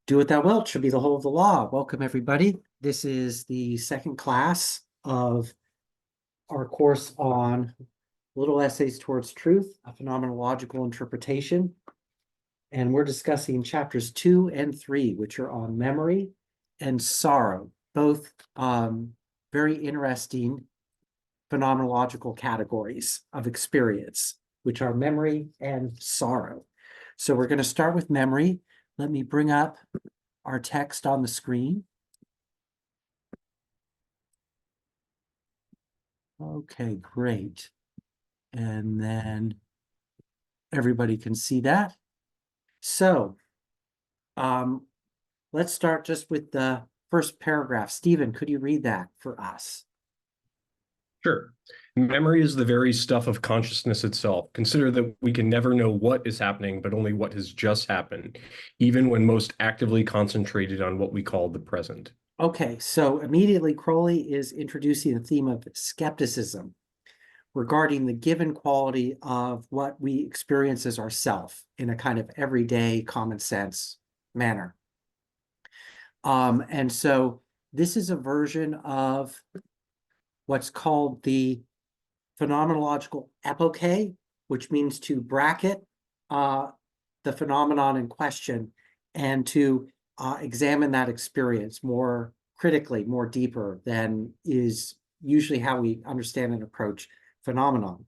Do what thou wilt should be the whole of the law. Welcome, everybody. This is the second class of our course on Little Essays Towards Truth, a phenomenological interpretation. And we're discussing chapters 2 and 3, which are on memory and sorrow, both very interesting phenomenological categories of experience, which are memory and sorrow. So we're going to start with memory. Let me bring up our text on the screen. Okay, great. And then everybody can see that. So let's start just with the first paragraph. Stephen, could you read that for us? Sure. Memory is the very stuff of consciousness itself. Consider that we can never know what is happening, but only what has just happened, even when most actively concentrated on what we call the present. Okay, so immediately Crowley is introducing the theme of skepticism regarding the given quality of what we experience as ourself in a kind of everyday common sense manner. And so this is a version of what's called the phenomenological epoche, which means to bracket the phenomenon in question and to examine that experience more critically, more deeper than is usually how we understand and approach phenomenon.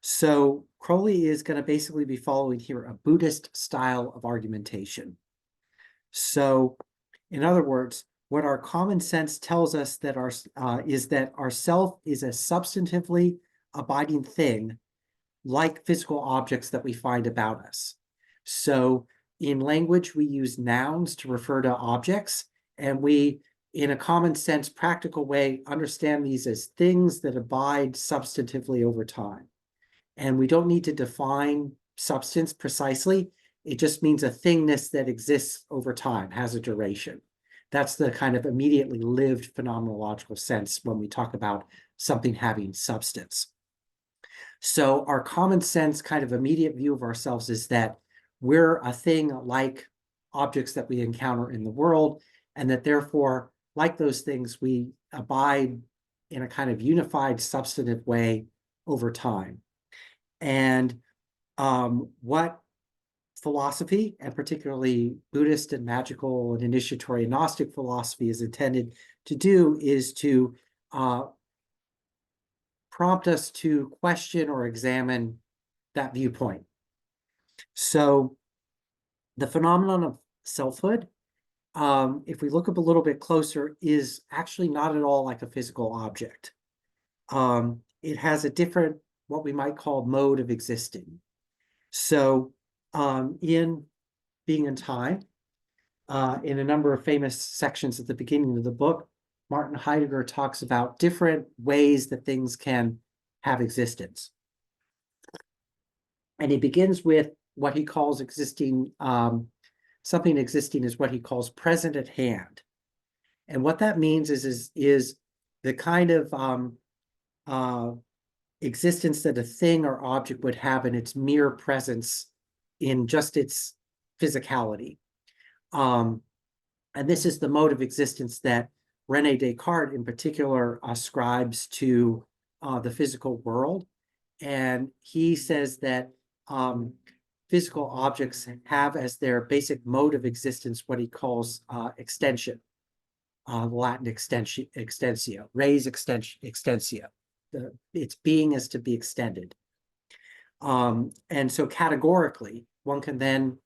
So Crowley is going to basically be following here a Buddhist style of argumentation. So in other words, what our common sense tells us that is that our self is a substantively abiding thing, like physical objects that we find about us. So in language, we use nouns to refer to objects, and we, in a common sense, practical way, understand these as things that abide substantively over time. And we don't need to define substance precisely. It just means a thingness that exists over time, has a duration. That's the kind of immediately lived phenomenological sense when we talk about something having substance. So our common sense kind of immediate view of ourselves is that we're a thing like objects that we encounter in the world, and that therefore, like those things, we abide in a kind of unified substantive way over time. And what philosophy, and particularly Buddhist and magical and initiatory and Gnostic philosophy, is intended to do is to prompt us to question or examine that viewpoint. So the phenomenon of selfhood, if we look up a little bit closer, is actually not at all like a physical object. It has a different, what we might call, mode of existing. So in Being in Time, in a number of famous sections at the beginning of the book, Martin Heidegger talks about different ways that things can have existence. And he begins with what he calls existing, something existing is what he calls present at hand. And what that means is the kind of existence that a thing or object would have in its mere presence in just its physicality. And this is the mode of existence that René Descartes in particular ascribes to the physical world. And he says that physical objects have as their basic mode of existence what he calls extension, Latin extensio, res extensia. Its being is to be extended. And so categorically, one can then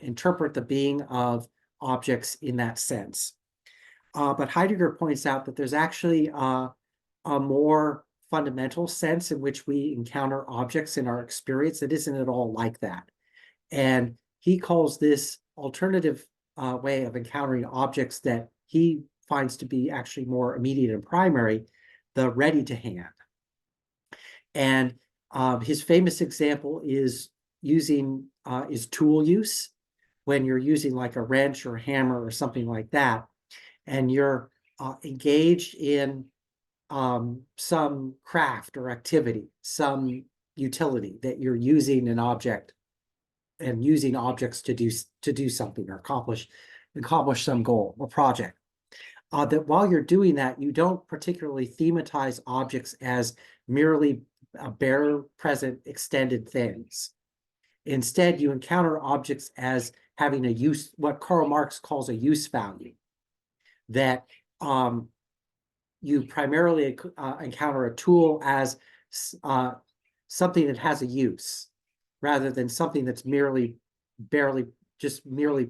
interpret the being of objects in that sense. But Heidegger points out that there's actually a more fundamental sense in which we encounter objects in our experience that isn't at all like that. And he calls this alternative way of encountering objects that he finds to be actually more immediate and primary, the ready to hand. And his famous example is tool use, when you're using like a wrench or a hammer or something like that, and you're engaged in some craft or activity, some utility that you're using an object and using objects to do something or accomplish accomplish some goal or project. That while you're doing that, you don't particularly thematize objects as merely bare, present, extended things. Instead, you encounter objects as having a use, what Karl Marx calls a use value, that you primarily encounter a tool as something that has a use, rather than something that's merely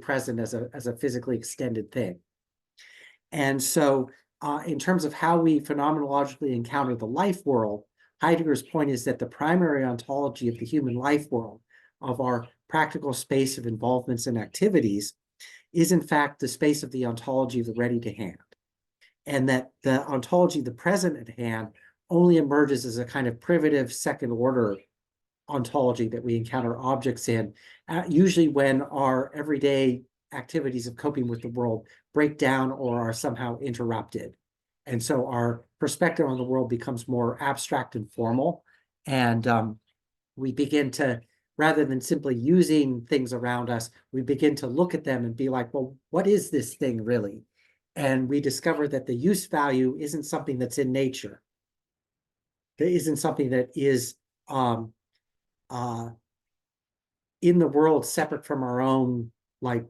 present as a physically extended thing. And so in terms of how we phenomenologically encounter the life world, Heidegger's point is that the primary ontology of the human life world, of our practical space of involvements and activities, is in fact the space of the ontology of the ready to hand. And that the ontology of the present at hand only emerges as a kind of privative second order ontology that we encounter objects in, usually when our everyday activities of coping with the world break down or are somehow interrupted. And so our perspective on the world becomes more abstract and formal. And we begin to, rather than simply using things around us, we begin to look at them and be like, well, what is this thing really? And we discover that the use value isn't something that's in nature. It isn't something that is in the world separate from our own like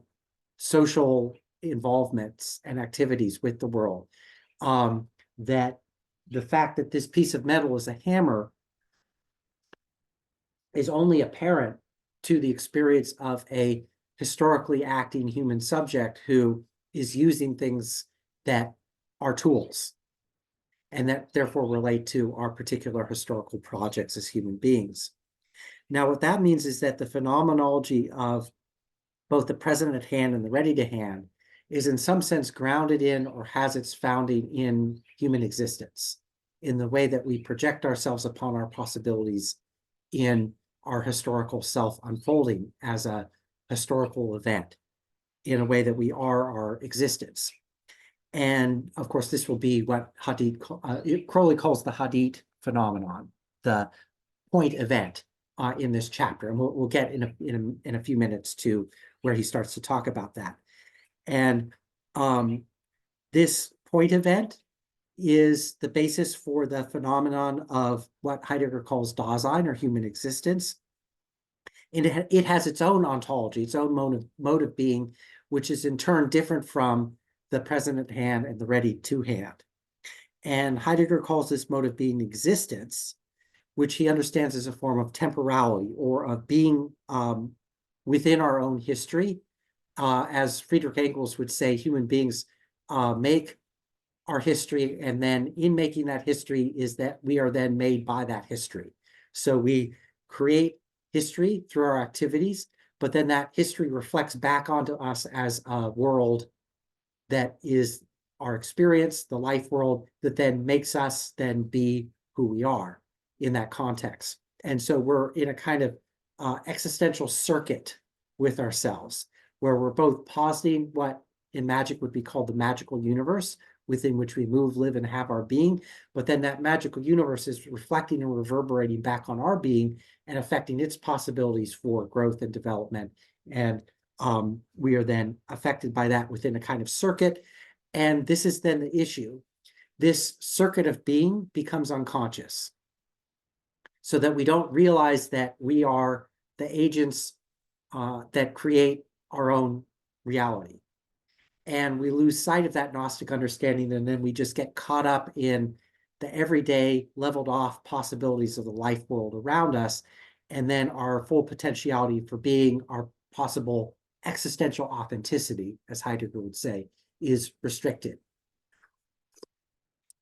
social involvements and activities with the world. That the fact that this piece of metal is a hammer is only apparent to the experience of a historically acting human subject who is using things that are tools and that therefore relate to our particular historical projects as human beings. Now, what that means is that the phenomenology of both the present at hand and the ready to hand is in some sense grounded in or has its founding in human existence, in the way that we project ourselves upon our possibilities in our historical self unfolding as a historical event, in a way that we are our existence. And of course, this will be what Crowley calls the Hadith phenomenon, the point event in this chapter. And we'll get in a few minutes to where he starts to talk about that. And this point event is the basis for the phenomenon of what Heidegger calls Dasein, or human existence. And it has its own ontology, its own mode of being, which is in turn different from the present at hand and the ready to hand. And Heidegger calls this mode of being existence, which he understands as a form of temporality, or of being within our own history. As Friedrich Engels would say, human beings make our history, and then in making that history is that we are then made by that history. So we create history through our activities, but then that history reflects back onto us as a world that is our experience, the life world, that then makes us then be who we are in that context. And so we're in a kind of existential circuit with ourselves, where we're both positing what in magic would be called the magical universe, within which we move, live, and have our being. But then that magical universe is reflecting and reverberating back on our being and affecting its possibilities for growth and development. And we are then affected by that within a kind of circuit. And this is then the issue. This circuit of being becomes unconscious, so that we don't realize that we are the agents that create our own reality. And we lose sight of that Gnostic understanding, and then we just get caught up in the everyday leveled off possibilities of the life world around us. And then our full potentiality for being, our possible existential authenticity, as Heidegger would say, is restricted.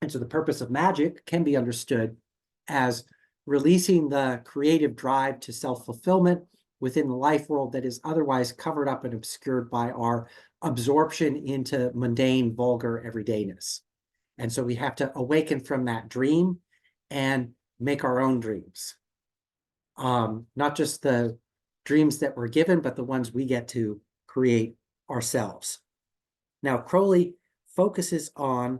And so the purpose of magic can be understood as releasing the creative drive to self-fulfillment within the life world that is otherwise covered up and obscured by our absorption into mundane, vulgar everydayness. And so we have to awaken from that dream and make our own dreams. Not just the dreams that we're given, but the ones we get to create ourselves. Now, Crowley focuses on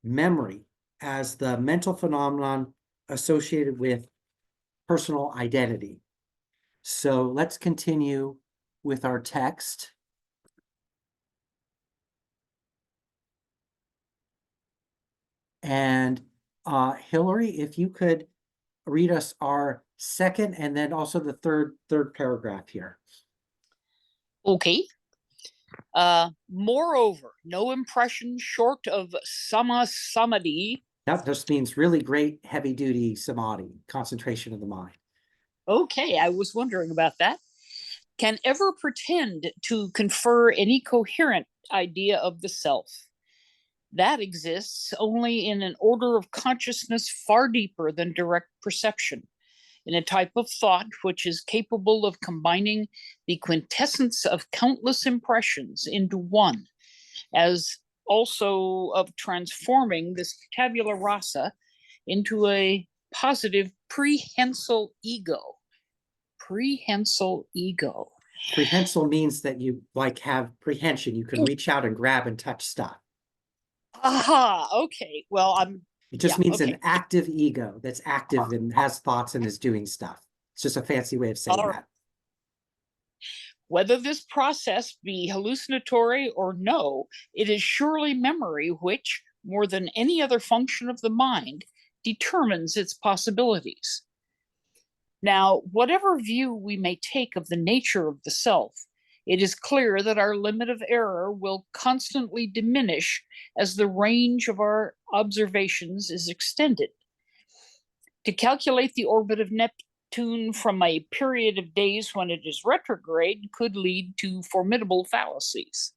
memory as the mental phenomenon associated with personal identity. So let's continue with our text. And Hillary, if you could read us our second and then also the third paragraph here. Okay. Moreover, no impression short of samadhi. That just means really great heavy duty samadhi, concentration of the mind. Okay, I was wondering about that. Can ever pretend to confer any coherent idea of the self. That exists only in an order of consciousness far deeper than direct perception, in a type of thought which is capable of combining the quintessence of countless impressions into one, as also of transforming this tabula rasa into a positive prehensile ego. Prehensile ego. Prehensile means that you like have prehension. You can reach out and grab and touch stuff. Aha, okay. Well, It just means an active ego that's active and has thoughts and is doing stuff. It's just a fancy way of saying that. Whether this process be hallucinatory or no, it is surely memory which, more than any other function of the mind, determines its possibilities. Now, whatever view we may take of the nature of the self, it is clear that our limit of error will constantly diminish as the range of our observations is extended. To calculate the orbit of Neptune from a period of days when it is retrograde could lead to formidable fallacies.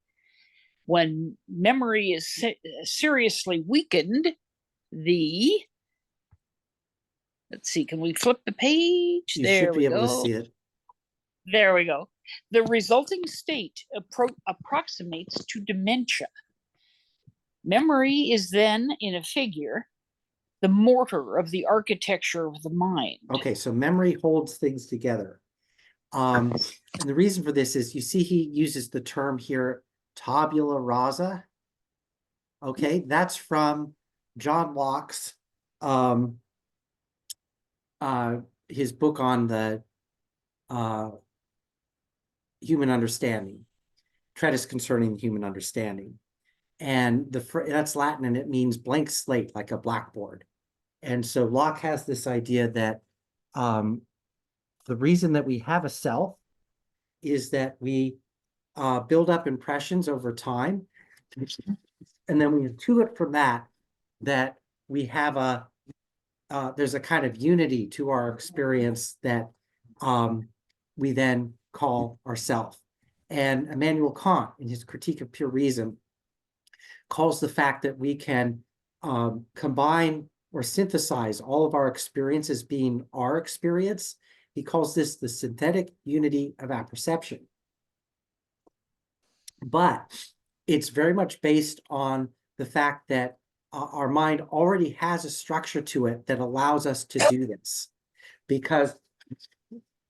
When memory is seriously weakened, let's see, can we flip the page? You should be able to see it. There we go. The resulting state approximates to dementia. Memory is then, in a figure, the mortar of the architecture of the mind. Okay, so memory holds things together. And the reason for this is, you see he uses the term here, tabula rasa. Okay, that's from John Locke's his book on the human understanding, treatise concerning the human understanding. And that's Latin, and it means blank slate, like a blackboard. And so Locke has this idea that the reason that we have a self is that we build up impressions over time. And then we intuit from that we have there's a kind of unity to our experience that we then call ourself. And Immanuel Kant, in his Critique of Pure Reason, calls the fact that we can combine or synthesize all of our experiences being our experience. He calls this the synthetic unity of apperception. But it's very much based on the fact that our mind already has a structure to it that allows us to do this. Because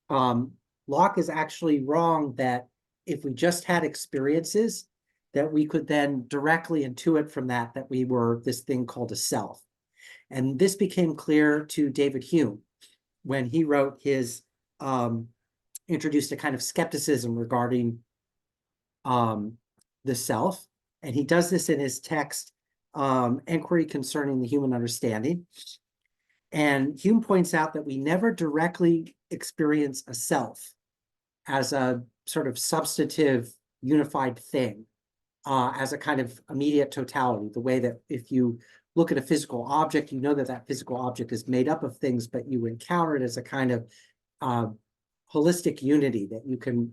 Locke is actually wrong that if we just had experiences, that we could then directly intuit from that we were this thing called a self. And this became clear to David Hume when he wrote his, introduced a kind of skepticism regarding the self. And he does this in his text, Enquiry Concerning the Human Understanding. And Hume points out that we never directly experience a self as a sort of substantive, unified thing, as a kind of immediate totality, the way that if you look at a physical object, you know that that physical object is made up of things, but you encounter it as a kind of holistic unity that you can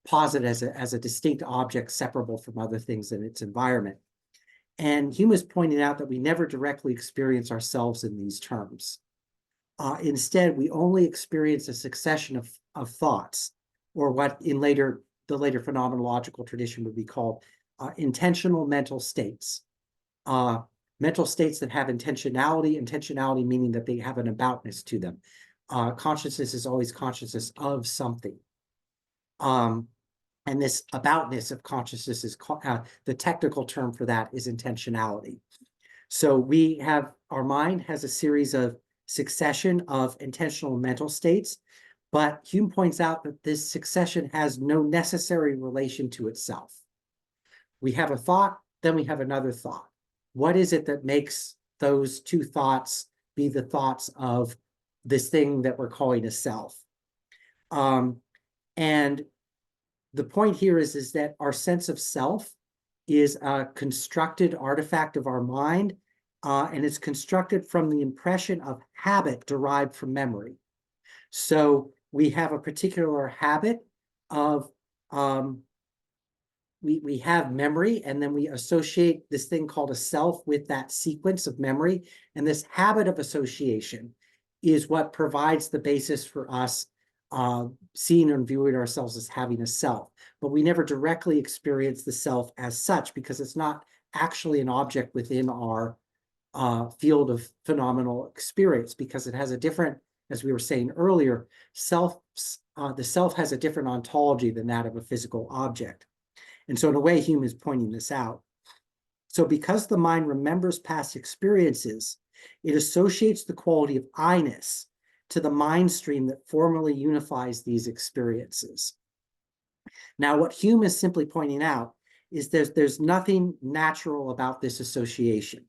posit as a distinct object separable from other things in its environment. And Hume is pointing out that we never directly experience ourselves in these terms. Instead, we only experience a succession of thoughts, or what in the later phenomenological tradition would be called intentional mental states. Mental states that have intentionality meaning that they have an aboutness to them. Consciousness is always consciousness of something. And this aboutness of consciousness is the technical term for that is intentionality. So our mind has a series of succession of intentional mental states, but Hume points out that this succession has no necessary relation to itself. We have a thought, then we have another thought. What is it that makes those two thoughts be the thoughts of this thing that we're calling a self. And the point here is that our sense of self is a constructed artifact of our mind, and it's constructed from the impression of habit derived from memory. So we have a particular habit of, we have memory, and then we associate this thing called a self with that sequence of memory. And this habit of association is what provides the basis for us seeing and viewing ourselves as having a self. But we never directly experience the self as such, because it's not actually an object within our field of phenomenal experience, because it has a different, as we were saying earlier, the self has a different ontology than that of a physical object. And so in a way, Hume is pointing this out. So because the mind remembers past experiences, it associates the quality of I-ness to the mind stream that formally unifies these experiences. Now, what Hume is simply pointing out is there's nothing natural about this association.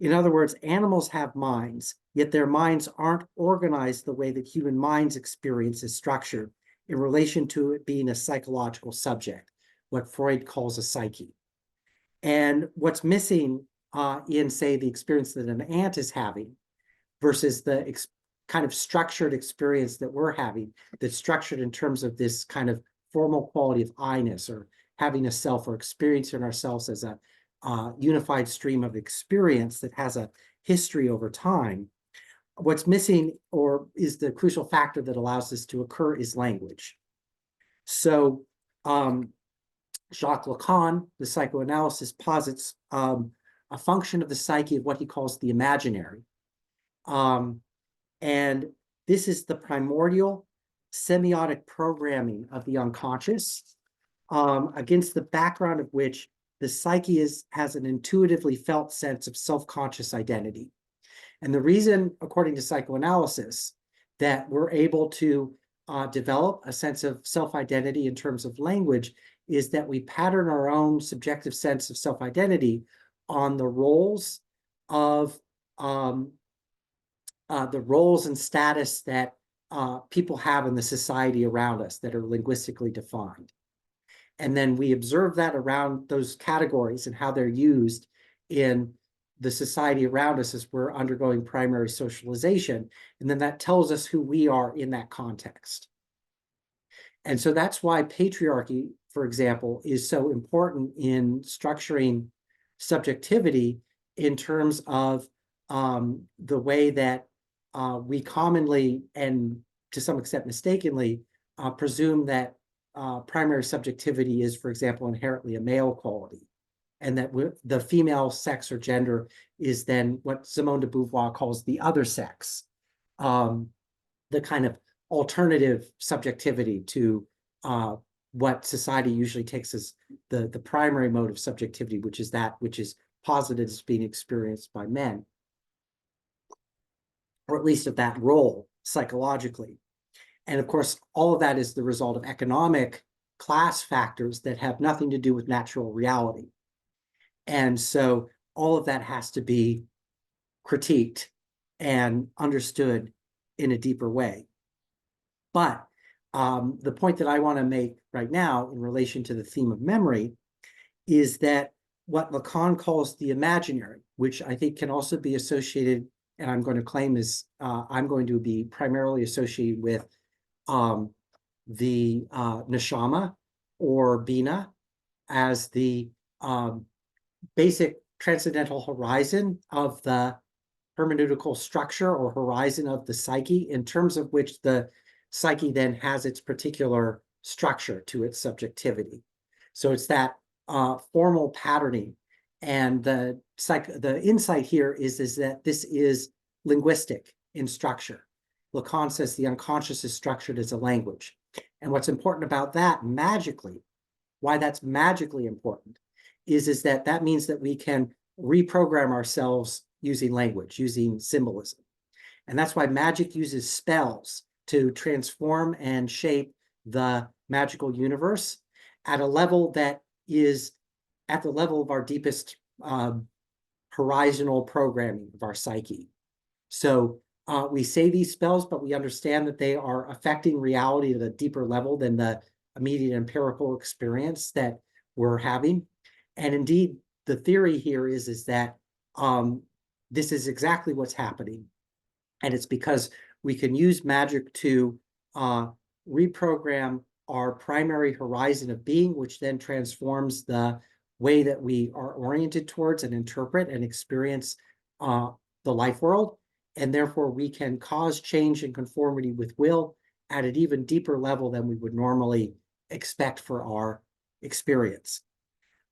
In other words, animals have minds, yet their minds aren't organized the way that human minds experience is structured in relation to it being a psychological subject, what Freud calls a psyche. And what's missing in, say, the experience that an ant is having versus the kind of structured experience that we're having, that's structured in terms of this kind of formal quality of I-ness, or having a self, or experiencing ourselves as a unified stream of experience that has a history over time. What's missing, or is the crucial factor that allows this to occur, is language. So Jacques Lacan, the psychoanalyst, posits a function of the psyche of what he calls the imaginary. And this is the primordial semiotic programming of the unconscious, against the background of which the psyche has an intuitively felt sense of self-conscious identity. And the reason, according to psychoanalysis, that we're able to develop a sense of self-identity in terms of language is that we pattern our own subjective sense of self-identity on the roles of the roles and status that people have in the society around us that are linguistically defined. And then we observe that around those categories and how they're used in the society around us as we're undergoing primary socialization. And then that tells us who we are in that context. And so that's why patriarchy, for example, is so important in structuring subjectivity in terms of the way that we commonly, and to some extent mistakenly, presume that primary subjectivity is, for example, inherently a male quality, and that the female sex or gender is then what Simone de Beauvoir calls the other sex, the kind of alternative subjectivity to what society usually takes as the primary mode of subjectivity, which is that which is posited as being experienced by men, or at least of that role psychologically. And of course, all of that is the result of economic class factors that have nothing to do with natural reality. And so all of that has to be critiqued and understood in a deeper way. But the point that I want to make right now in relation to the theme of memory is that what Lacan calls the imaginary, which I think can also be associated, and I'm going to claim is, I'm going to be primarily associated with the neshama or bina as the basic transcendental horizon of the hermeneutical structure or horizon of the psyche, in terms of which the psyche then has its particular structure to its subjectivity. So it's that formal patterning. And the insight here is that this is linguistic in structure. Lacan says the unconscious is structured as a language. And what's important about that magically, why that's magically important, is that means that we can reprogram ourselves using language, using symbolism. And that's why magic uses spells to transform and shape the magical universe at a level that is at the level of our deepest horizontal programming of our psyche. So we say these spells, but we understand that they are affecting reality at a deeper level than the immediate empirical experience that we're having. And indeed, the theory here is that this is exactly what's happening. And it's because we can use magic to reprogram our primary horizon of being, which then transforms the way that we are oriented towards and interpret and experience the life world. And therefore, we can cause change and conformity with will at an even deeper level than we would normally expect for our experience.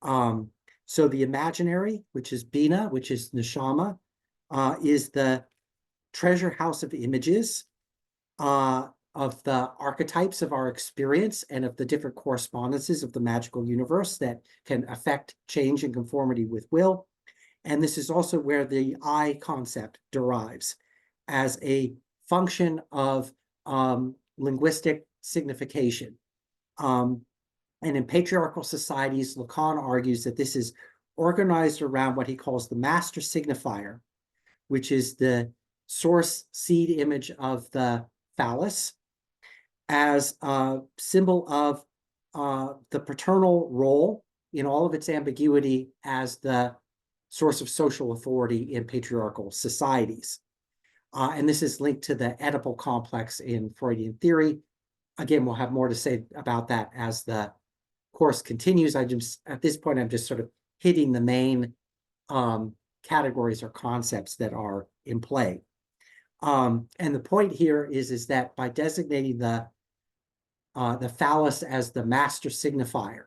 So the imaginary, which is Bina, which is Neshama, is the treasure house of images, of the archetypes of our experience and of the different correspondences of the magical universe that can affect change and conformity with will. And this is also where the I concept derives as a function of linguistic signification. And in patriarchal societies, Lacan argues that this is organized around what he calls the master signifier, which is the source seed image of the phallus, as a symbol of the paternal role in all of its ambiguity as the source of social authority in patriarchal societies. And this is linked to the Oedipal complex in Freudian theory. Again, we'll have more to say about that as the course continues. At this point, I'm just sort of hitting the main categories or concepts that are in play. And the point here is that by designating the phallus as the master signifier,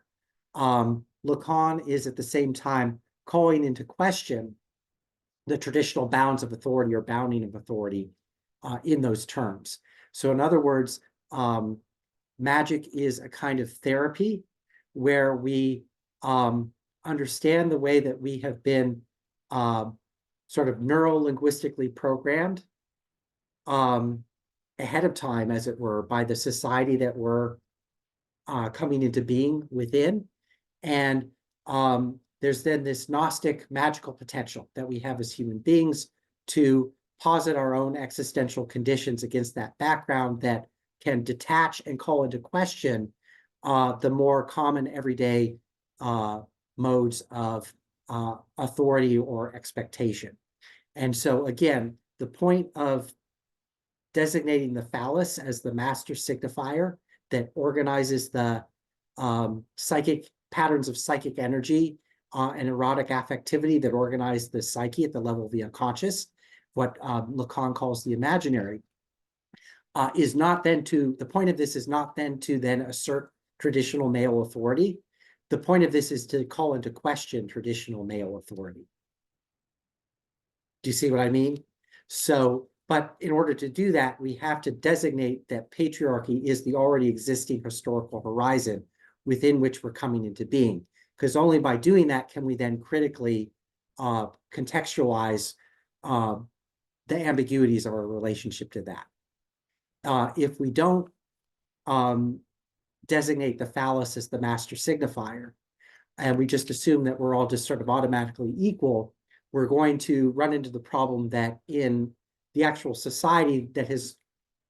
Lacan is at the same time calling into question the traditional bounds of authority or bounding of authority in those terms. So in other words, magic is a kind of therapy where we understand the way that we have been sort of neuro-linguistically programmed ahead of time, as it were, by the society that we're coming into being within. And there's then this Gnostic magical potential that we have as human beings to posit our own existential conditions against that background that can detach and call into question the more common everyday modes of authority or expectation. And so again, the point of designating the phallus as the master signifier that organizes the psychic patterns of psychic energy and erotic affectivity that organize the psyche at the level of the unconscious, what Lacan calls the imaginary, is not then to, the point of this is not then to then assert traditional male authority. The point of this is to call into question traditional male authority. Do you see what I mean? So, but in order to do that, we have to designate that patriarchy is the already existing historical horizon within which we're coming into being. Because only by doing that can we then critically contextualize the ambiguities of our relationship to that. If we don't designate the phallus as the master signifier, and we just assume that we're all just sort of automatically equal, we're going to run into the problem that in the actual society that has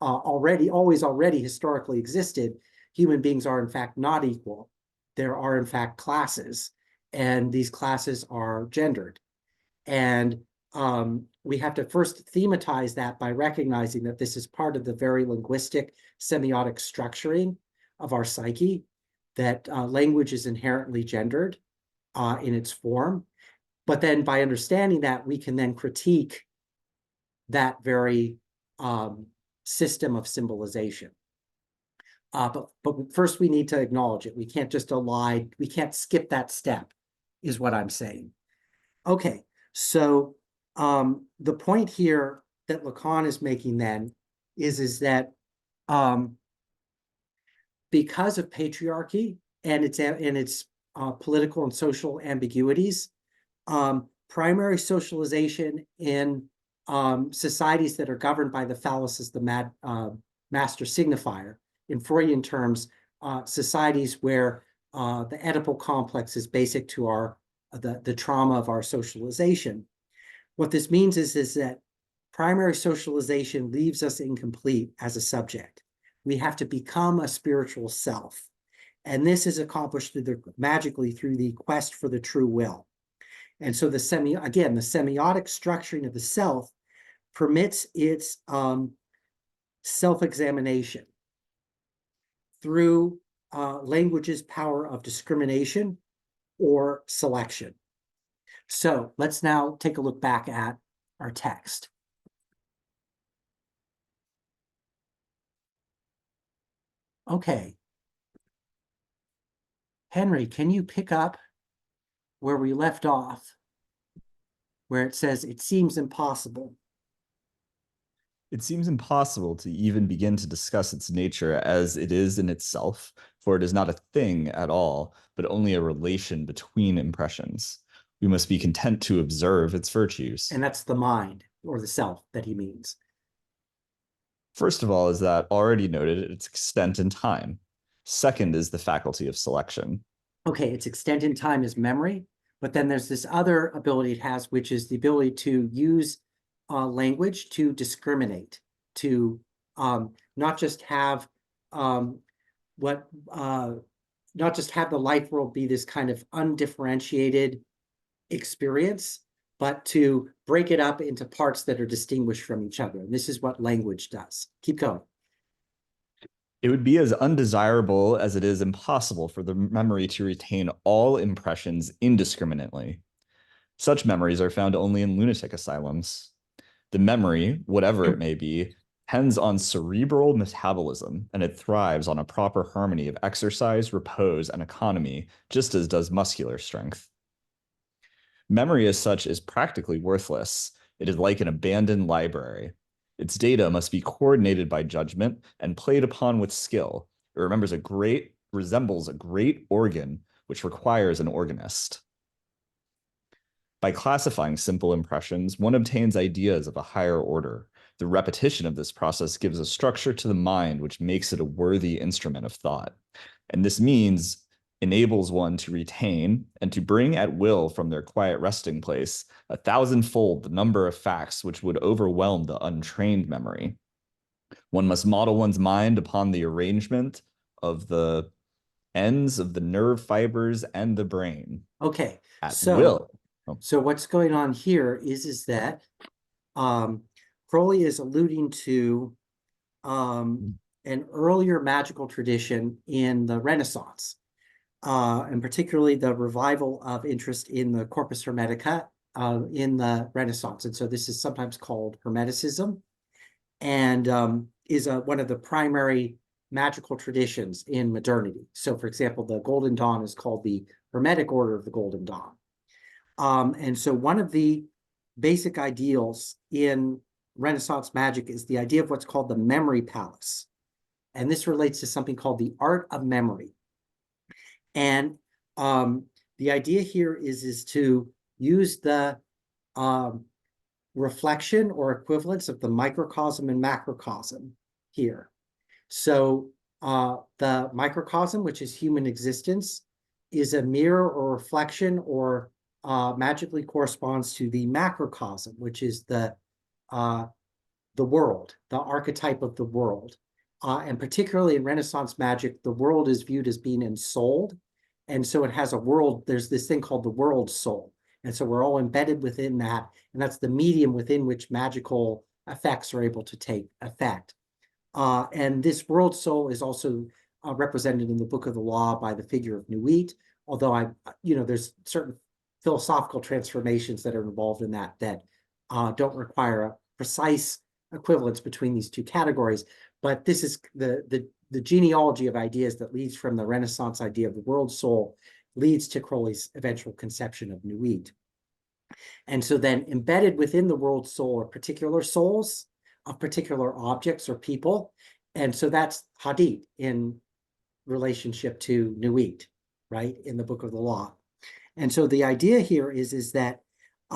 already historically existed, human beings are in fact not equal. There are in fact classes, and these classes are gendered. And we have to first thematize that by recognizing that this is part of the very linguistic semiotic structuring of our psyche, that language is inherently gendered in its form. But then by understanding that, we can then critique that very system of symbolization. But first we need to acknowledge it. We can't just we can't skip that step, is what I'm saying. Okay, so the point here that Lacan is making then is that because of patriarchy and its political and social ambiguities, primary socialization in societies that are governed by the phallus as the master signifier, in Freudian terms, societies where the Oedipal complex is basic to the trauma of our socialization, What this means is that primary socialization leaves us incomplete as a subject. We have to become a spiritual self. And this is accomplished magically through the quest for the true will. And so the semiotic structuring of the self permits its self-examination through language's power of discrimination or selection. So let's now take a look back at our text. Okay. Henry, can you pick up where we left off, where it says, it seems impossible? It seems impossible to even begin to discuss its nature as it is in itself, for it is not a thing at all, but only a relation between impressions. We must be content to observe its virtues. And that's the mind or the self that he means. First of all is that already noted its extent in time. Second is the faculty of selection. Okay, its extent in time is memory, but then there's this other ability it has, which is the ability to use language to discriminate, to not just have not just have the life world be this kind of undifferentiated experience, but to break it up into parts that are distinguished from each other. And this is what language does. Keep going. It would be as undesirable as it is impossible for the memory to retain all impressions indiscriminately. Such memories are found only in lunatic asylums. The memory, whatever it may be, depends on cerebral metabolism, and it thrives on a proper harmony of exercise, repose, and economy, just as does muscular strength. Memory as such is practically worthless. It is like an abandoned library. Its data must be coordinated by judgment and played upon with skill. It resembles a great organ, which requires an organist. By classifying simple impressions, one obtains ideas of a higher order. The repetition of this process gives a structure to the mind which makes it a worthy instrument of thought. And this means enables one to retain and to bring at will from their quiet resting place 1,000-fold the number of facts which would overwhelm the untrained memory. One must model one's mind upon the arrangement of the ends of the nerve fibers and the brain. Okay, At so will. So what's going on here is that Crowley is alluding to an earlier magical tradition in the Renaissance, and particularly the revival of interest in the corpus hermetica in the Renaissance. And so this is sometimes called Hermeticism, and is one of the primary magical traditions in modernity. So for example, the Golden Dawn is called the Hermetic Order of the Golden Dawn. And so one of the basic ideals in Renaissance magic is the idea of what's called the memory palace. And this relates to something called the art of memory. And the idea here is to use the reflection or equivalence of the microcosm and macrocosm here. So the microcosm, which is human existence, is a mirror or reflection or magically corresponds to the macrocosm, which is the world, the archetype of the world. And particularly in Renaissance magic, the world is viewed as being ensouled. And so it has a world, there's this thing called the world soul. And so we're all embedded within that. And that's the medium within which magical effects are able to take effect. And this world soul is also represented in the Book of the Law by the figure of Nuit, although there's certain philosophical transformations that are involved in that don't require a precise equivalence between these two categories. But this is the genealogy of ideas that leads from the Renaissance idea of the world soul, leads to Crowley's eventual conception of Nuit. And so then embedded within the world soul are particular souls of particular objects or people. And so that's Hadith in relationship to Nuit, right, in the Book of the Law. And so the idea here is that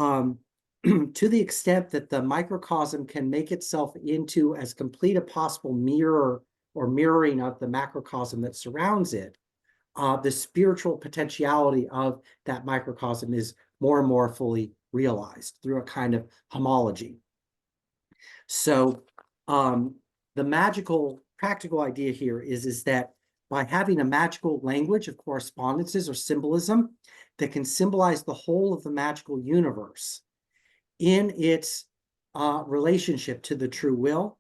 to the extent that the microcosm can make itself into as complete a possible mirror or mirroring of the macrocosm that surrounds it, the spiritual potentiality of that microcosm is more and more fully realized through a kind of homology. So the magical practical idea here is that by having a magical language of correspondences or symbolism that can symbolize the whole of the magical universe in its relationship to the true will,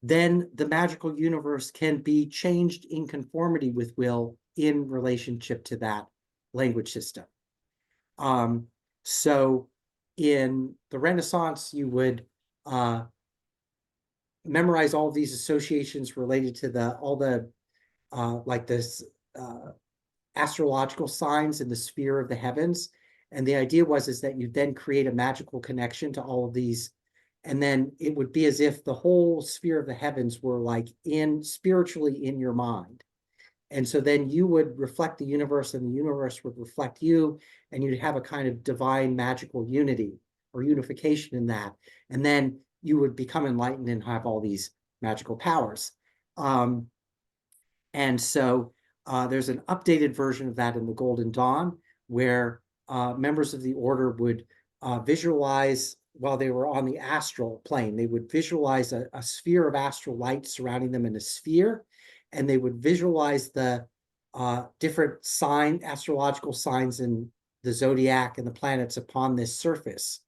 then the magical universe can be changed in conformity with will in relationship to that language system. So in the Renaissance, you would memorize all these associations related to all the like this astrological signs in the sphere of the heavens. And the idea is that you then create a magical connection to all of these. And then it would be as if the whole sphere of the heavens were like spiritually in your mind. And so then you would reflect the universe and the universe would reflect you, and you'd have a kind of divine magical unity or unification in that. And then you would become enlightened and have all these magical powers. And so there's an updated version of that in the Golden Dawn, where members of the order would visualize, while they were on the astral plane, they would visualize a sphere of astral light surrounding them in a sphere, and they would visualize the different astrological signs in the zodiac and the planets upon this surface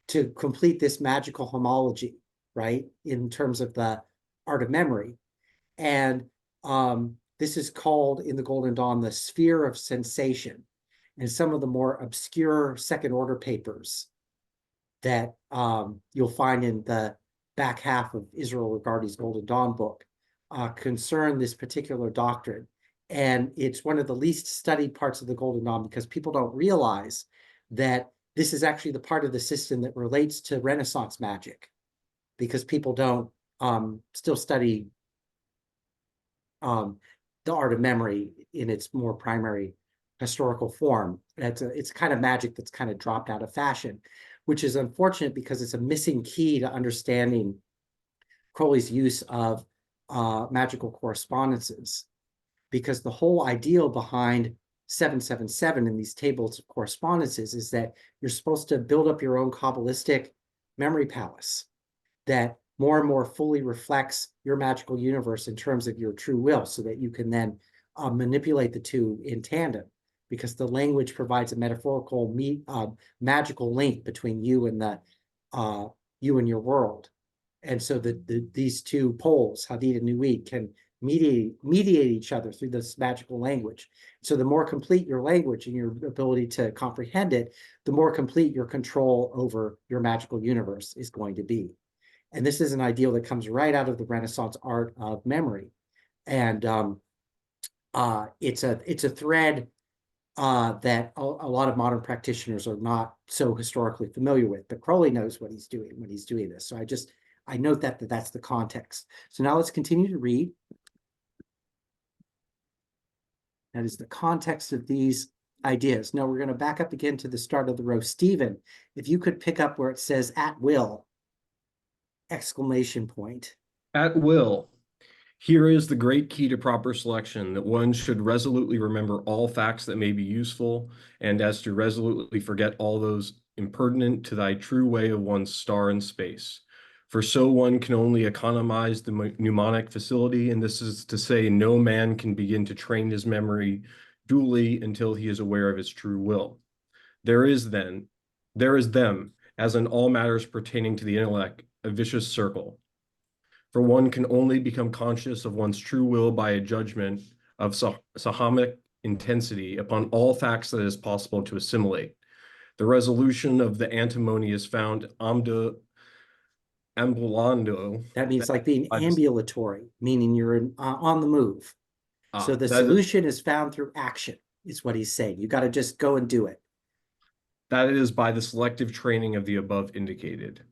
to complete this magical homology, right, in terms of the art of memory. And this is called in the Golden Dawn the sphere of sensation. And some of the more obscure second order papers that you'll find in the back half of Israel Regardie's Golden Dawn book concern this particular doctrine. And it's one of the least studied parts of the Golden Dawn because people don't realize that this is actually the part of the system that relates to Renaissance magic, because people don't still study the art of memory in its more primary historical form. It's kind of magic that's kind of dropped out of fashion, which is unfortunate because it's a missing key to understanding Crowley's use of magical correspondences. Because the whole ideal behind 777 in these tables of correspondences is that you're supposed to build up your own Kabbalistic memory palace that more and more fully reflects your magical universe in terms of your true will, so that you can then manipulate the two in tandem, because the language provides a metaphorical magical link between you and you and your world. And so these two poles, Hadid and Nuit, can mediate each other through this magical language. So the more complete your language and your ability to comprehend it, the more complete your control over your magical universe is going to be. And this is an ideal that comes right out of the Renaissance art of memory. And it's a thread that a lot of modern practitioners are not so historically familiar with, but Crowley knows what he's doing when he's doing this. So I note that's the context. So now let's continue to read. That is the context of these ideas. Now we're going to back up again to the start of the row. Stephen, if you could pick up where it says "at will!" exclamation point. At will. Here is the great key to proper selection, that one should resolutely remember all facts that may be useful, and as to resolutely forget all those impertinent to thy true way of one's star in space. For so one can only economize the mnemonic facility, and this is to say no man can begin to train his memory duly until he is aware of his true will. There is them, as in all matters pertaining to the intellect, a vicious circle. For one can only become conscious of one's true will by a judgment of sahamic intensity upon all facts that it is possible to assimilate. The resolution of the antimony is found ambulando. That means like being ambulatory, meaning you're on the move. So the solution is found through action, is what he's saying. You got to just go and do it. That is by the selective training of the above indicated.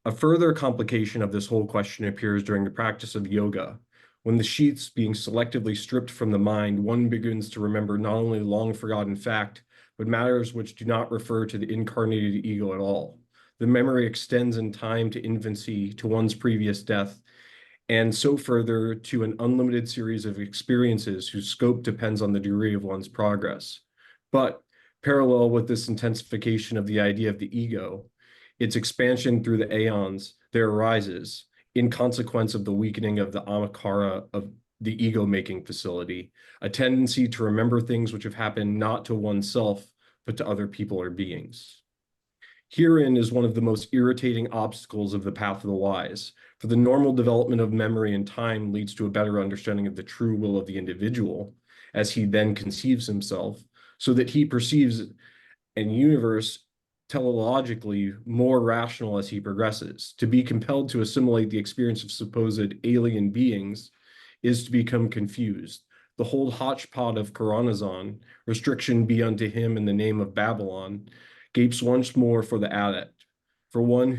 A further complication of this whole question appears during the practice of yoga. When the sheaths being selectively stripped from the mind, one begins to remember not only long forgotten fact, but matters which do not refer to the incarnated ego at all. The memory extends in time to infancy, to one's previous death, and so further to an unlimited series of experiences whose scope depends on the degree of one's progress. But Parallel with this intensification of the idea of the ego, its expansion through the aeons, there arises, in consequence of the weakening of the amakara of the ego-making facility, a tendency to remember things which have happened not to oneself, but to other people or beings. Herein is one of the most irritating obstacles of the path of the wise, for the normal development of memory and time leads to a better understanding of the true will of the individual, as he then conceives himself, so that he perceives an universe teleologically more rational as he progresses. To be compelled to assimilate the experience of supposed alien beings is to become confused. The whole hodgepodge of Koronazon, restriction be unto him in the name of Babylon, gapes once more for the adept, for one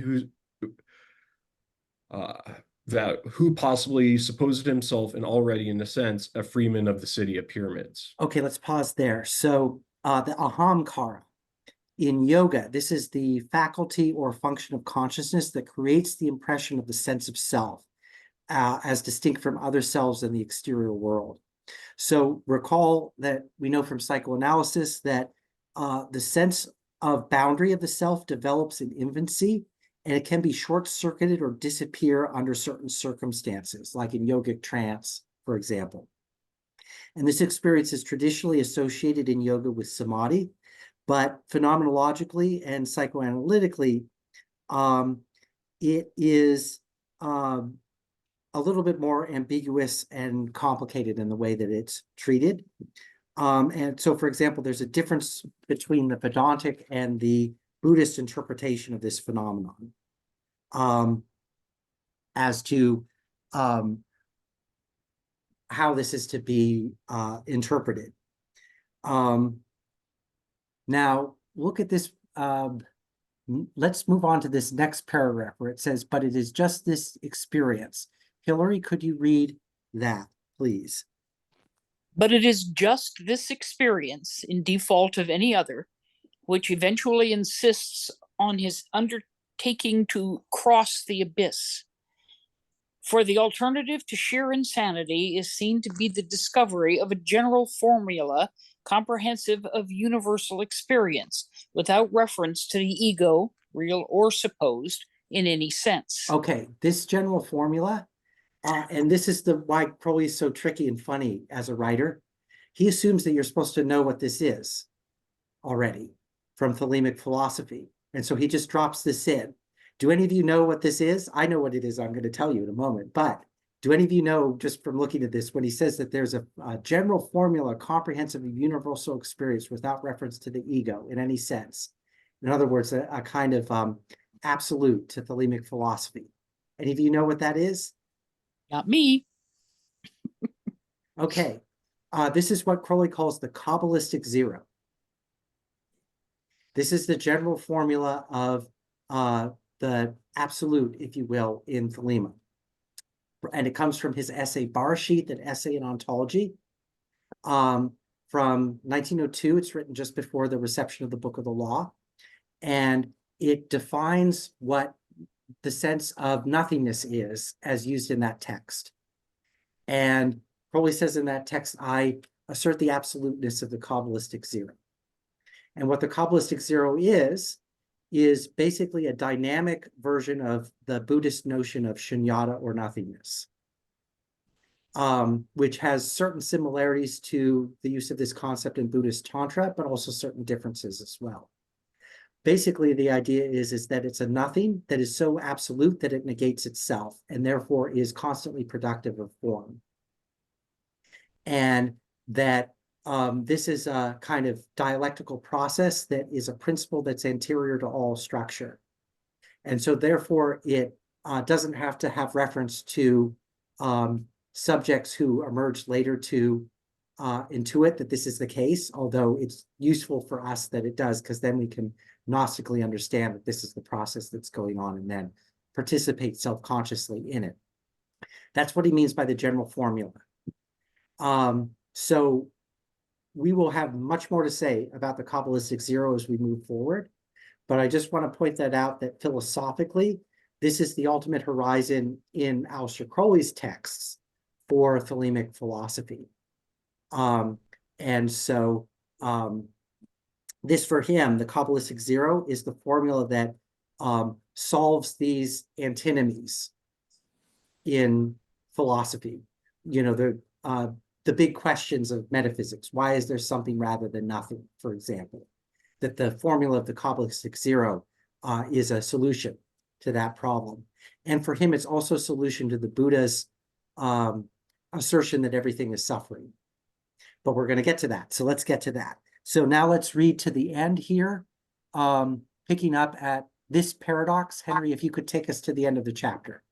who possibly supposed himself and already, in a sense, a freeman of the city of pyramids. Okay, let's pause there. So the ahamkara in yoga, this is the faculty or function of consciousness that creates the impression of the sense of self as distinct from other selves in the exterior world. So recall that we know from psychoanalysis that the sense of boundary of the self develops in infancy, and it can be short-circuited or disappear under certain circumstances, like in yogic trance, for example. And this experience is traditionally associated in yoga with samadhi, but phenomenologically and psychoanalytically, it is a little bit more ambiguous and complicated in the way that it's treated. And so, for example, there's a difference between the Vedantic and the Buddhist interpretation of this phenomenon as to how this is to be interpreted. Now, look at this. Let's move on to this next paragraph where it says, but it is just this experience. Hillary, could you read that, please? But it is just this experience, in default of any other, which eventually insists on his undertaking to cross the abyss. For the alternative to sheer insanity is seen to be the discovery of a general formula comprehensive of universal experience, without reference to the ego, real or supposed, in any sense. Okay, this general formula, and this is why Crowley is so tricky and funny as a writer. He assumes that you're supposed to know what this is already from thelemic philosophy. And so he just drops this in. Do any of you know what this is? I know what it is. I'm going to tell you in a moment. But do any of you know, just from looking at this, when he says that there's a general formula, comprehensive of universal experience without reference to the ego in any sense? In other words, a kind of absolute to thelemic philosophy. Any of you know what that is? Not me. Okay. This is what Crowley calls the Kabbalistic zero. This is the general formula of the absolute, if you will, in Thelema. And it comes from his essay Barashith, an essay in ontology. From 1902, it's written just before the reception of the Book of the Law. And it defines what the sense of nothingness is as used in that text. And Crowley says in that text, I assert the absoluteness of the Kabbalistic zero. And what the Kabbalistic zero is basically a dynamic version of the Buddhist notion of shunyata or nothingness, which has certain similarities to the use of this concept in Buddhist Tantra, but also certain differences as well. Basically, the idea is that it's a nothing that is so absolute that it negates itself and therefore is constantly productive of form. And that this is a kind of dialectical process that is a principle that's anterior to all structure. And so therefore it doesn't have to have reference to subjects who emerged later to intuit that this is the case, although it's useful for us that it does, because then we can Gnostically understand that this is the process that's going on and then participate self-consciously in it. That's what he means by the general formula. So we will have much more to say about the Kabbalistic zero as we move forward, but I just want to point that out that philosophically, this is the ultimate horizon in Aleister Crowley's texts for thelemic philosophy. And so this for him, the Kabbalistic zero, is the formula that solves these antinomies in philosophy. You know, the big questions of metaphysics. Why is there something rather than nothing, for example? That the formula of the Kabbalistic zero is a solution to that problem. And for him, it's also a solution to the Buddha's assertion that everything is suffering. But we're going to get to that. So let's get to that. So now let's read to the end here, picking up at this paradox. Henry, if you could take us to the end of the chapter.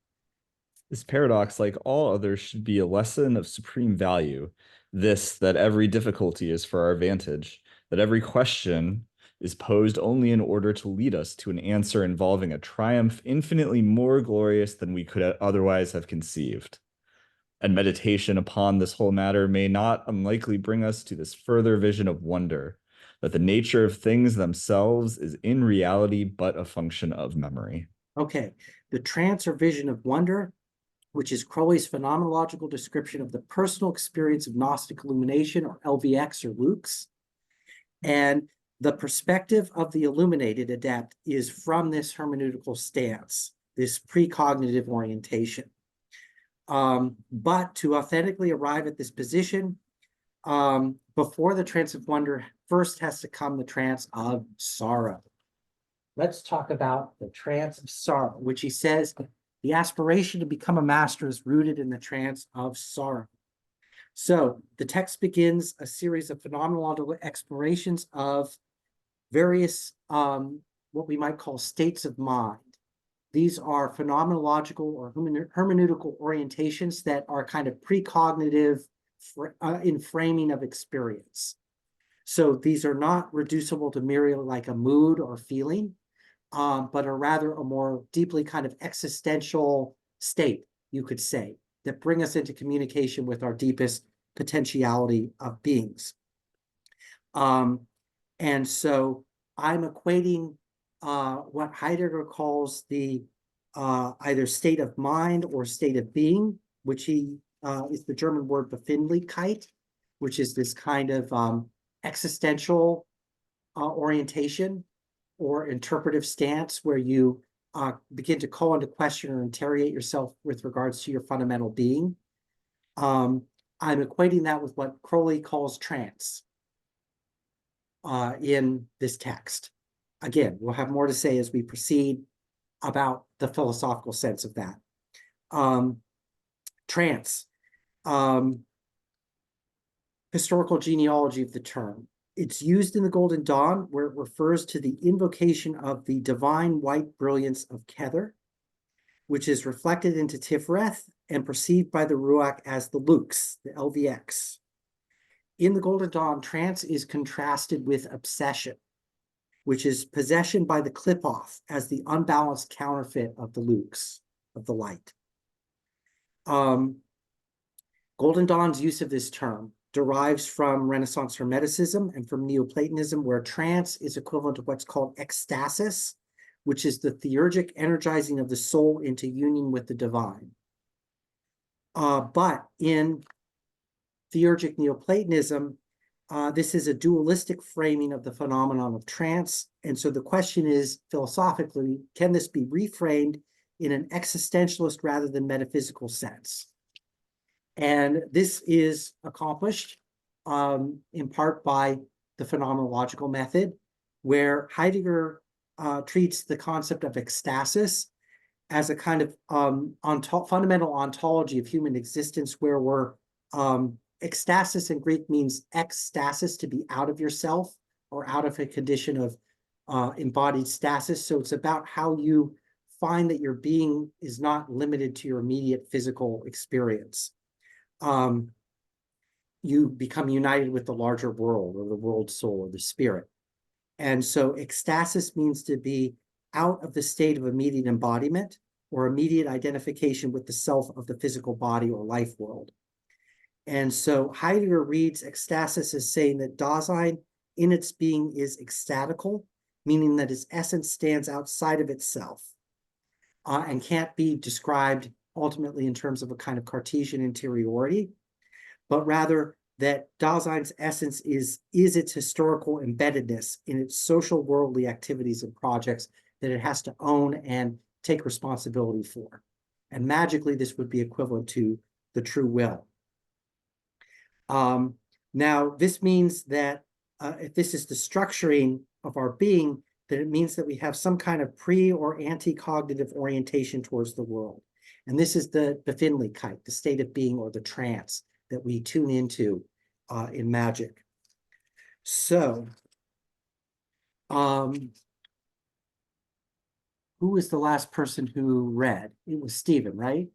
This paradox, like all others, should be a lesson of supreme value. This, that every difficulty is for our advantage, that every question is posed only in order to lead us to an answer involving a triumph infinitely more glorious than we could otherwise have conceived. And meditation upon this whole matter may not unlikely bring us to this further vision of wonder, that the nature of things themselves is in reality but a function of memory. Okay, the trance or vision of wonder, which is Crowley's phenomenological description of the personal experience of Gnostic illumination, or LVX or Lux. And the perspective of the illuminated adept is from this hermeneutical stance, this precognitive orientation. But to authentically arrive at this position, before the trance of wonder, first has to come the trance of sorrow. Let's talk about the trance of sorrow, which he says the aspiration to become a master is rooted in the trance of sorrow. So the text begins a series of phenomenological explorations of various, what we might call states of mind. These are phenomenological or hermeneutical orientations that are kind of precognitive in framing of experience. So these are not reducible to merely like a mood or feeling, but are rather a more deeply kind of existential state, you could say, that bring us into communication with our deepest potentiality of beings. And so I'm equating what Heidegger calls the either state of mind or state of being, which he is the German word Befindlichkeit, which is this kind of existential orientation or interpretive stance where you begin to call into question or interrogate yourself with regards to your fundamental being. I'm equating that with what Crowley calls trance in this text. Again, we'll have more to say as we proceed about the philosophical sense of that. Trance, historical genealogy of the term. It's used in the Golden Dawn, where it refers to the invocation of the divine white brilliance of Kether, which is reflected into Tiferet and perceived by the Ruach as the Lux, the LVX. In the Golden Dawn, trance is contrasted with obsession, which is possession by the Qliphoth as the unbalanced counterfeit of the Lux, of the light. Golden Dawn's use of this term derives from Renaissance Hermeticism and from Neoplatonism, where trance is equivalent to what's called ecstasis, which is the theurgic energizing of the soul into union with the divine. But in theurgic Neoplatonism, this is a dualistic framing of the phenomenon of trance. And so the question is, philosophically, can this be reframed in an existentialist rather than metaphysical sense? And this is accomplished in part by the phenomenological method, where Heidegger treats the concept of ecstasis as a kind of fundamental ontology of human existence, where we're ecstasis in Greek means ekstasis, to be out of yourself or out of a condition of embodied stasis. So it's about how you find that your being is not limited to your immediate physical experience. You become united with the larger world, or the world soul, or the spirit. And so ecstasis means to be out of the state of immediate embodiment or immediate identification with the self of the physical body or life world. And so Heidegger reads ecstasis as saying that Dasein in its being is ecstatical, meaning that its essence stands outside of itself and can't be described ultimately in terms of a kind of Cartesian interiority, but rather that Dasein's essence is its historical embeddedness in its social worldly activities and projects that it has to own and take responsibility for. And magically, this would be equivalent to the true will. Now, this means that if this is the structuring of our being, then it means that we have some kind of pre or anti-cognitive orientation towards the world. And this is the Befindlichkeit, the state of being or the trance that we tune into in magic. So, who was the last person who read? It was Stephen, right?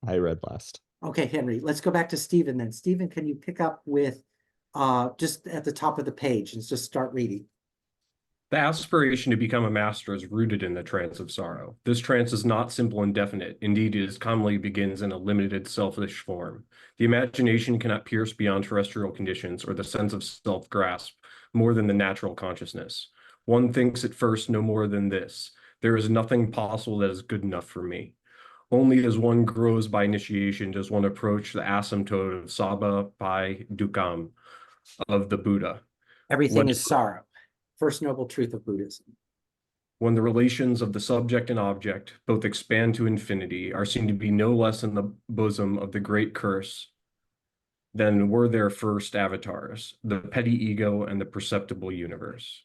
I read last. Okay, Henry, let's go back to Stephen then. Stephen, can you pick up with just at the top of the page and just start reading? The aspiration to become a master is rooted in the trance of sorrow. This trance is not simple and definite. Indeed, it commonly begins in a limited, selfish form. The imagination cannot pierce beyond terrestrial conditions or the sense of self-grasp more than the natural consciousness. One thinks at first no more than this: there is nothing possible that is good enough for me. Only as one grows by initiation does one approach the asymptote of Sabha Pai Dukam of the Buddha. Everything is sorrow. First noble truth of Buddhism. When the relations of the subject and object both expand to infinity, are seen to be no less in the bosom of the great curse than were their first avatars, the petty ego and the perceptible universe.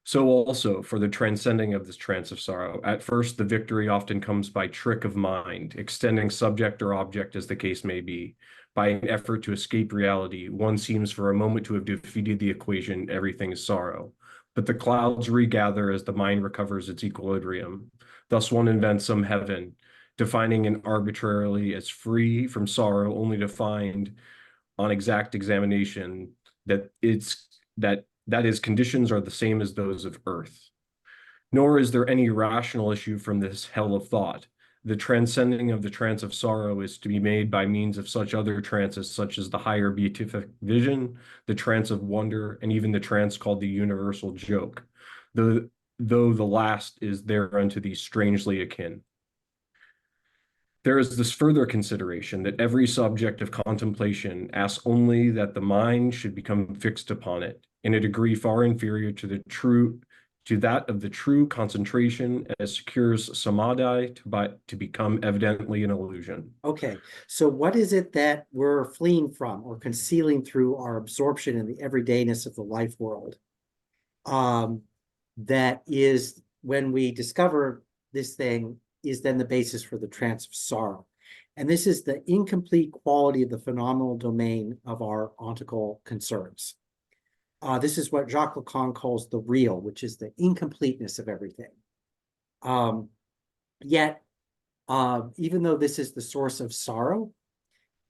So also for the transcending of this trance of sorrow, at first the victory often comes by trick of mind, extending subject or object as the case may be. By an effort to escape reality, one seems for a moment to have defeated the equation, everything is sorrow. But the clouds regather as the mind recovers its equilibrium. Thus one invents some heaven, defining it arbitrarily as free from sorrow, only to find on exact examination that its conditions are the same as those of earth. Nor is there any rational issue from this hell of thought. The transcending of the trance of sorrow is to be made by means of such other trances, such as the higher beatific vision, the trance of wonder, and even the trance called the universal joke, though the last is thereunto these strangely akin. There is this further consideration that every subject of contemplation asks only that the mind should become fixed upon it, in a degree far inferior to that of the true concentration as secures samadhi to become evidently an illusion. Okay, so what is it that we're fleeing from or concealing through our absorption in the everydayness of the life world? That is, when we discover this thing, is then the basis for the trance of sorrow. And this is the incomplete quality of the phenomenal domain of our ontical concerns. This is what Jacques Lacan calls the real, which is the incompleteness of everything. Yet, even though this is the source of sorrow,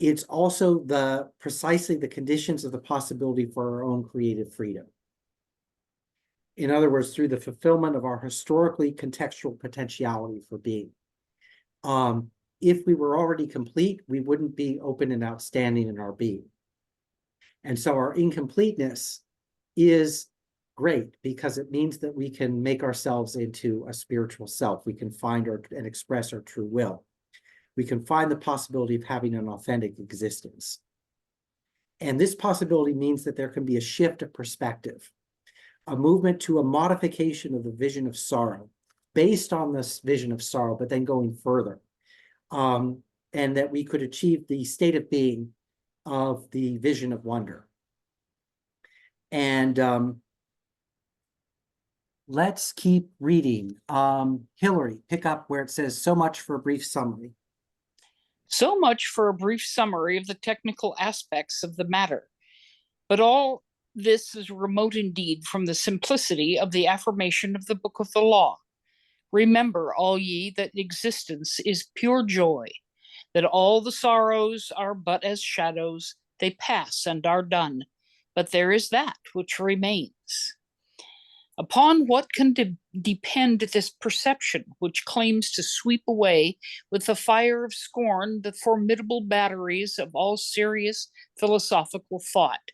it's also precisely the conditions of the possibility for our own creative freedom. In other words, through the fulfillment of our historically contextual potentiality for being. If we were already complete, we wouldn't be open and outstanding in our being. And so our incompleteness is great because it means that we can make ourselves into a spiritual self. We can find and express our true will. We can find the possibility of having an authentic existence. And this possibility means that there can be a shift of perspective, a movement to a modification of the vision of sorrow based on this vision of sorrow, but then going further. And that we could achieve the state of being of the vision of wonder. And let's keep reading. Hillary, pick up where it says, so much for a brief summary. So much for a brief summary of the technical aspects of the matter. But all this is remote indeed from the simplicity of the affirmation of the Book of the Law. Remember, all ye, that existence is pure joy, that all the sorrows are but as shadows, they pass and are done, but there is that which remains. Upon what can depend this perception which claims to sweep away with the fire of scorn the formidable batteries of all serious philosophical thought?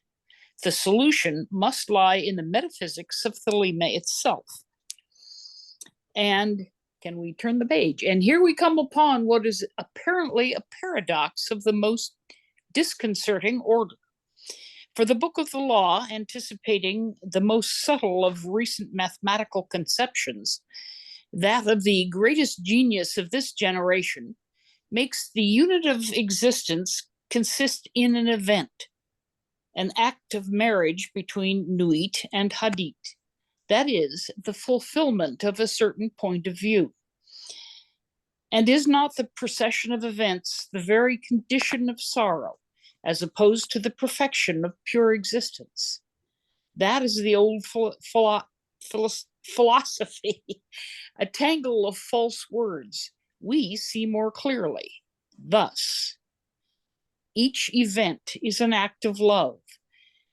The solution must lie in the metaphysics of Thelema itself. And can we turn the page? And here we come upon what is apparently a paradox of the most disconcerting order. For the book of the law, anticipating the most subtle of recent mathematical conceptions, that of the greatest genius of this generation, makes the unit of existence consist in an event, an act of marriage between Nuit and Hadit, that is, the fulfillment of a certain point of view. And is not the procession of events the very condition of sorrow, as opposed to the perfection of pure existence? That is the old philosophy, a tangle of false words. We see more clearly. Thus, each event is an act of love,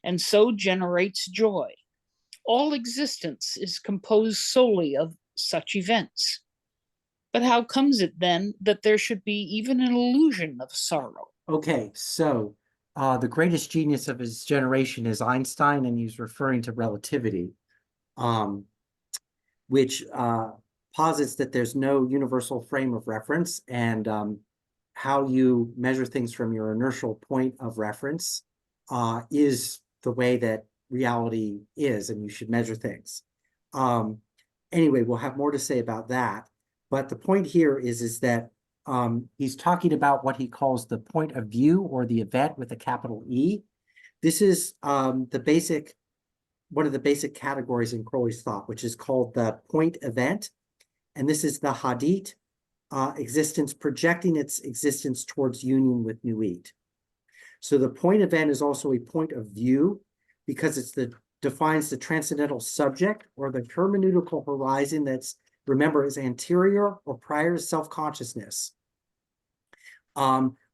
and so generates joy. All existence is composed solely of such events. But how comes it then that there should be even an illusion of sorrow? Okay, so the greatest genius of his generation is Einstein, and he's referring to relativity, which posits that there's no universal frame of reference, and how you measure things from your inertial point of reference is the way that reality is, and you should measure things. Anyway, we'll have more to say about that. But the point here is that he's talking about what he calls the point of view, or the event with a capital E. This is one of the basic categories in Crowley's thought, which is called the point event. And this is the Hadit existence projecting its existence towards union with Nuit. So the point event is also a point of view, because defines the transcendental subject, or the hermeneutical horizon that's, remember, is anterior or prior to self-consciousness,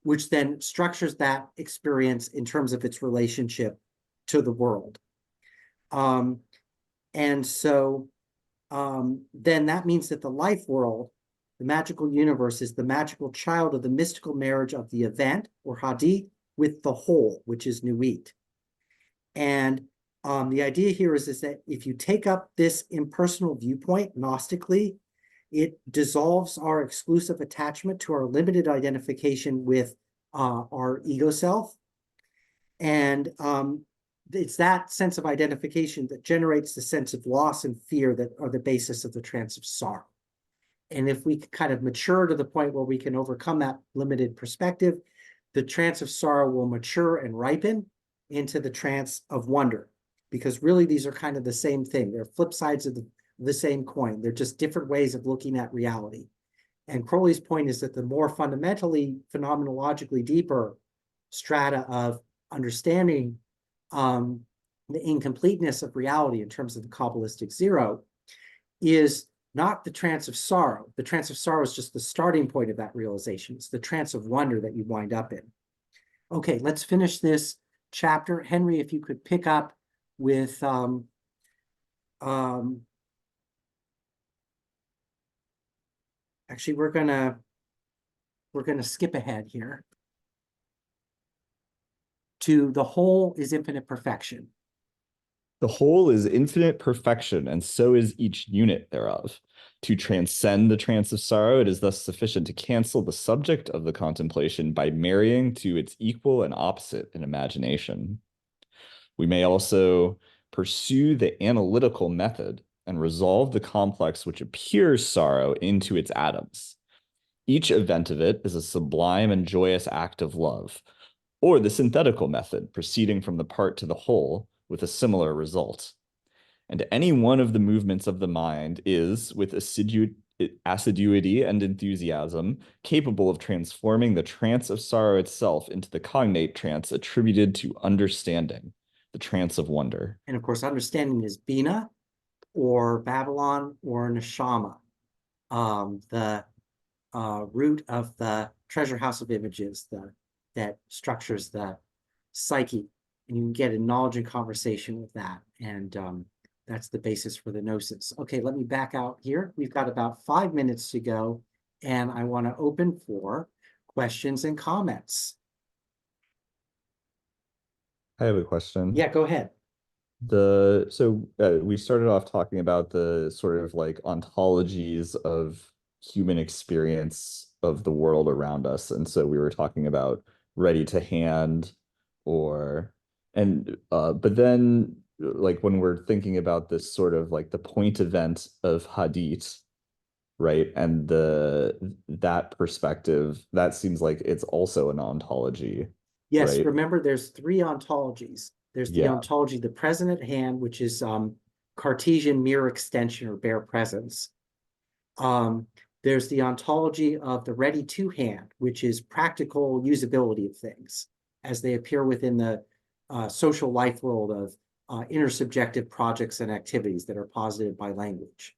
which then structures that experience in terms of its relationship to the world. And so then that means that the life world, the magical universe, is the magical child of the mystical marriage of the event, or Hadit, with the whole, which is Nuit. And the idea here is that if you take up this impersonal viewpoint gnostically, it dissolves our exclusive attachment to our limited identification with our ego self. And it's that sense of identification that generates the sense of loss and fear that are the basis of the trance of sorrow. And if we kind of mature to the point where we can overcome that limited perspective, the trance of sorrow will mature and ripen into the trance of wonder, because really these are kind of the same thing. They're flip sides of the same coin. They're just different ways of looking at reality. And Crowley's point is that the more fundamentally, phenomenologically deeper strata of understanding the incompleteness of reality in terms of the Kabbalistic zero is not the trance of sorrow. The trance of sorrow is just the starting point of that realization. It's the trance of wonder that you wind up in. Okay, let's finish this chapter. Henry, if you could pick up with actually, we're gonna skip ahead here to the whole is infinite perfection. The whole is infinite perfection, and so is each unit thereof. To transcend the trance of sorrow, it is thus sufficient to cancel the subject of the contemplation by marrying to its equal and opposite in imagination. We may also pursue the analytical method and resolve the complex which appears sorrow into its atoms. Each event of it is a sublime and joyous act of love, or the synthetical method, proceeding from the part to the whole, with a similar result. And any one of the movements of the mind is, with assiduity and enthusiasm, capable of transforming the trance of sorrow itself into the cognate trance attributed to understanding, the trance of wonder. And of course, understanding is Bina, or Babylon, or Neshama, the root of the treasure house of images that structures the psyche. And you can get a knowledge and conversation with that. And that's the basis for the gnosis. Okay, let me back out here. We've got about 5 minutes to go, and I want to open for questions and comments. I have a question. Yeah, go ahead. We started off talking about the sort of like ontologies of human experience of the world around us. And so we were talking about ready to hand, but then like when we're thinking about this sort of like the point event of hadith, right? And that perspective, that seems like it's also an ontology, Yes, right? remember there's three ontologies. There's the Yeah. ontology, the present at hand, which is Cartesian mere extension or bare presence. There's the ontology of the ready to hand, which is practical usability of things as they appear within the social life world of intersubjective projects and activities that are posited by language,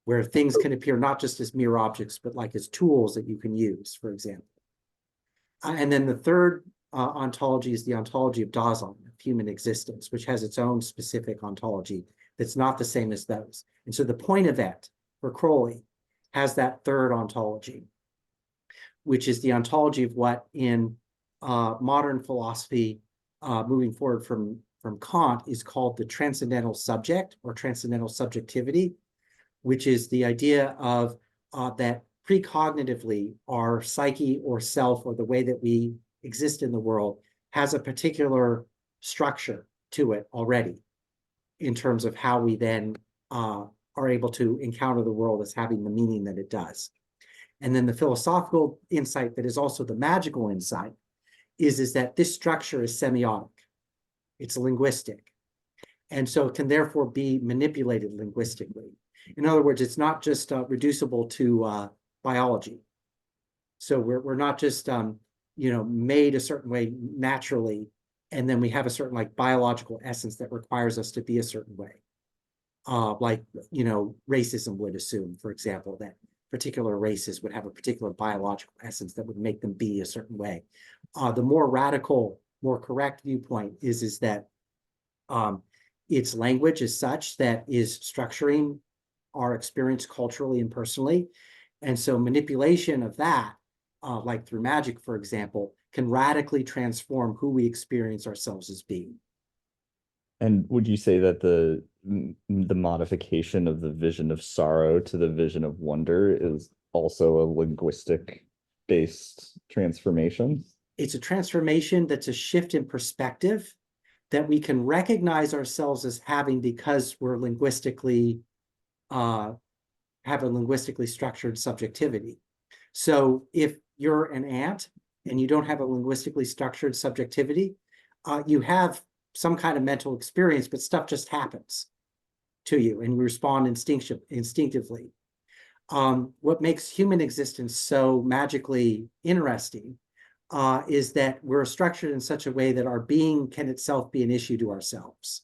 where things can appear not just as mere objects, but like as tools that you can use, for example. And then the third ontology is the ontology of Dasein, of human existence, which has its own specific ontology that's not the same as those. And so the point event for Crowley has that third ontology, which is the ontology of what in modern philosophy, moving forward from Kant, is called the transcendental subject or transcendental subjectivity, which is the idea of that precognitively our psyche or self or the way that we exist in the world has a particular structure to it already in terms of how we then are able to encounter the world as having the meaning that it does. And then the philosophical insight that is also the magical insight is that this structure is semiotic. It's linguistic. And so it can therefore be manipulated linguistically. In other words, it's not just reducible to biology. So we're not just made a certain way naturally, and then we have a certain like biological essence that requires us to be a certain way. Like racism would assume, for example, that particular races would have a particular biological essence that would make them be a certain way. The more radical, more correct viewpoint is that its language is such that is structuring our experience culturally and personally. And so manipulation of that, like through magic, for example, can radically transform who we experience ourselves as being. And would you say that the modification of the vision of sorrow to the vision of wonder is also a linguistic based transformation? It's a transformation that's a shift in perspective that we can recognize ourselves as having because we're linguistically have a linguistically structured subjectivity. So if you're an ant and you don't have a linguistically structured subjectivity, you have some kind of mental experience, but stuff just happens to you and you respond instinctively. What makes human existence so magically interesting is that we're structured in such a way that our being can itself be an issue to ourselves.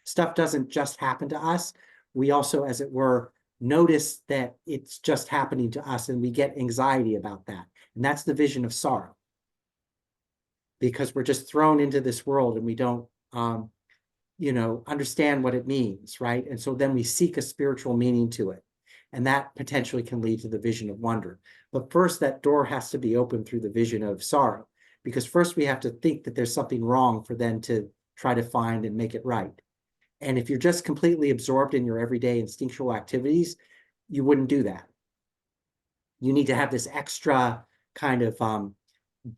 Stuff doesn't just happen to us. We also, as it were, notice that it's just happening to us and we get anxiety about that. And that's the vision of sorrow. Because we're just thrown into this world and we don't, understand what it means, right? And so then we seek a spiritual meaning to it. And that potentially can lead to the vision of wonder. But first, that door has to be opened through the vision of sorrow. Because first we have to think that there's something wrong for then to try to find and make it right. And if you're just completely absorbed in your everyday instinctual activities, you wouldn't do that. You need to have this extra kind of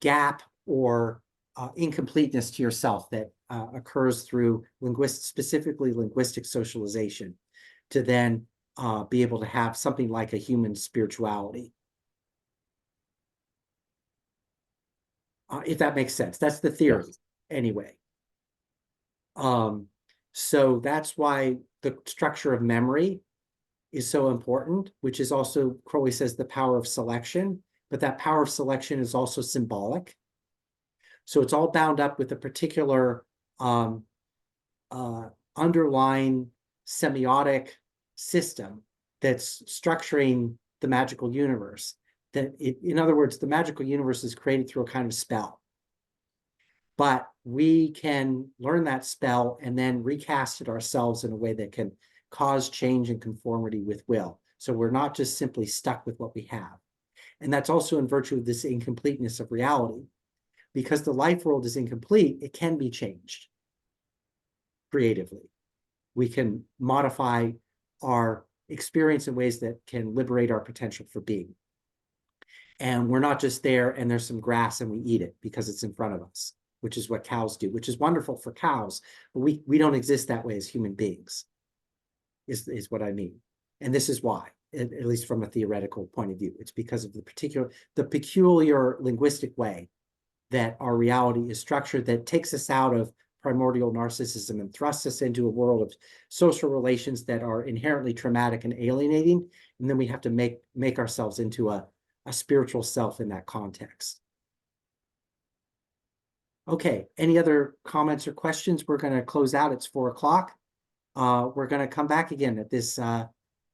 gap or incompleteness to yourself that occurs through specifically linguistic socialization to then be able to have something like a human spirituality. If that makes sense. That's the theory, yes. Anyway. So that's why the structure of memory is so important, which is also, Crowley says, the power of selection, but that power of selection is also symbolic. So it's all bound up with a particular underlying semiotic system that's structuring the magical universe. In other words, the magical universe is created through a kind of spell. But we can learn that spell and then recast it ourselves in a way that can cause change and conformity with will. So we're not just simply stuck with what we have. And that's also in virtue of this incompleteness of reality. Because the life world is incomplete, it can be changed creatively. We can modify our experience in ways that can liberate our potential for being. And we're not just there and there's some grass and we eat it because it's in front of us, which is what cows do, which is wonderful for cows, but we don't exist that way as human beings, is what I mean. And this is why, at least from a theoretical point of view. It's because of the peculiar linguistic way that our reality is structured, that takes us out of primordial narcissism and thrusts us into a world of social relations that are inherently traumatic and alienating. And then we have to make ourselves into a spiritual self in that context. Okay, any other comments or questions? We're going to close out. It's 4 o'clock. We're going to come back again at this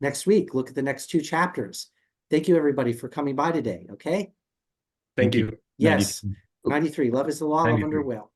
next week. Look at the next 2 chapters. Thank you, everybody, for coming by today. Okay. Thank you. Yes. 93. Love is the law. Love 93. under will.